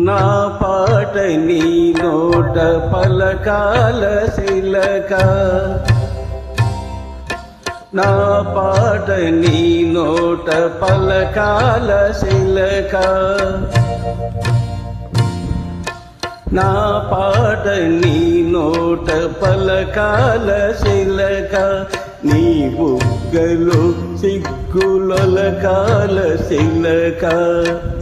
నా పాట నీ నోట పలకాల శిలక, నా పాట నీ నోట పలకాల శిలక, నా పాట నీ నోట పలకాల శిలక, నీ బుగ్గలు సిగ్గులొలకాల శిలక,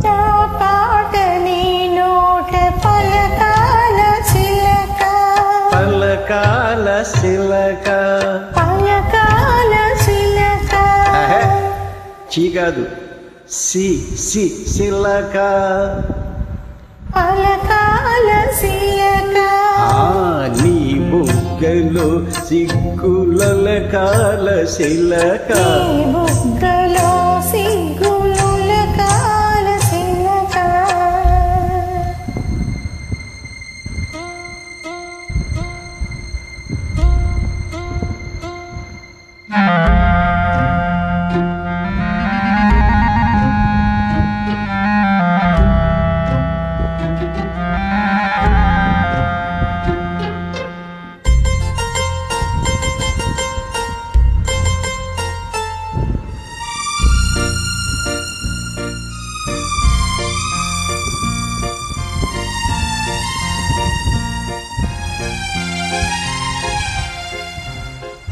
నా పాట నీ నోట పలకాల శిలక, పలకాల శిలక, పలకాల శిలక. చీ కాదు, సి సి శిలక, పలకాల శిలక. నీ బుగ్గలు సిగ్గులొలకాల శిలక, నీ బుగ్గలో సిగ్గులొలకాల శిలక.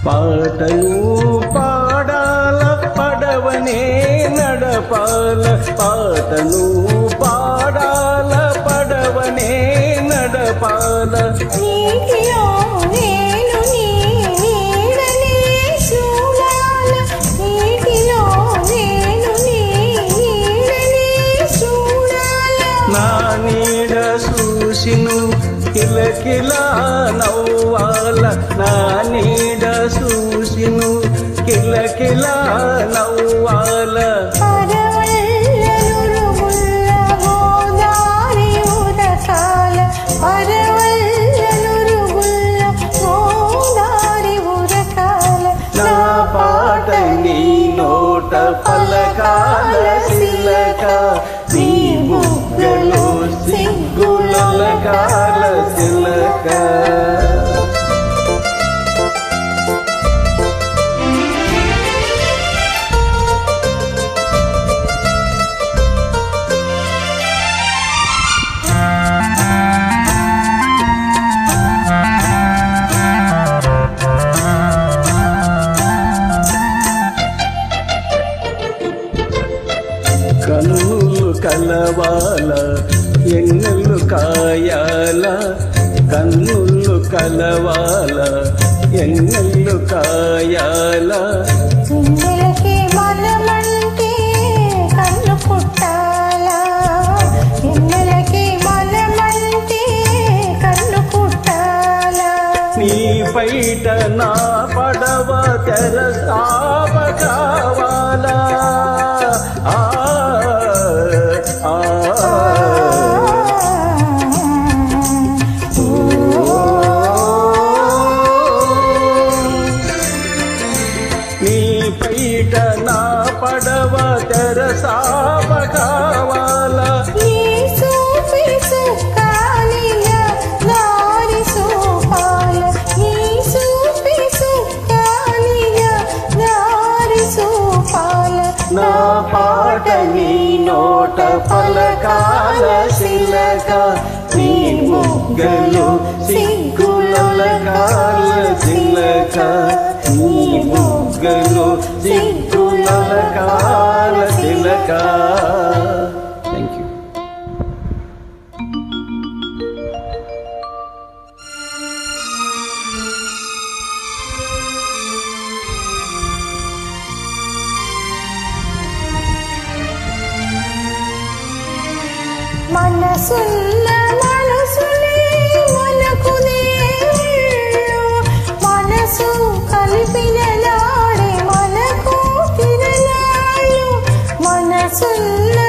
పాటను పాడాల పడవనే నడపాల, పాటను పాడాల పడవనే నడపాల, నీటిలో నేను నీ నీడనే చూడాల, నీటిలో నేను నీ నీడనే చూడాల. నా నీడ చూసిను కిలకిలా నవ్వాల, నా నీడ చూసిను కిలకిలా నవ్వాల, పరవళ్ళనురుగుల్ల గోదారి ఉదకాల, పరవళ్ళనురుగుల్ల గోదారి ఉదకాల. నా పాట నీ నోట పలకాల శిలక, నీ బుగ్గలు సిగ్గులొలకాల శిలక. కన్నులు కలవాల ఎన్నెల్లు కాయాల, కన్నులు కలవాల ఎన్నెల్లు కాయాల, ఎన్నెలకి మనమంటే కన్ను పుట్టాల, ఎన్నెలకి మనమంటే కన్ను పుట్టాల. నీ పైట నా పడవ తెరసాప కావాలా, నీ పైట నా పడవ తెరసాప కావాలా, నీ సూపి సుక్కాలిల దారి సూపాల, నీ సూపి సుక్కాలిల దారి సూపాల. నా పాట నీ నోట పలకాల శిలక, నీ బుగ్గలు సిగ్గులొలకాల శిలక, నీ బుగ్గలు సిగ్గులొలకాల శిలక. Thank you. మనసున్న మనసులే మనకు దేవుళ్ళు, మనసు కలిపిన నాడే మనకు తిరణాళ్ళు, మన మనసున్న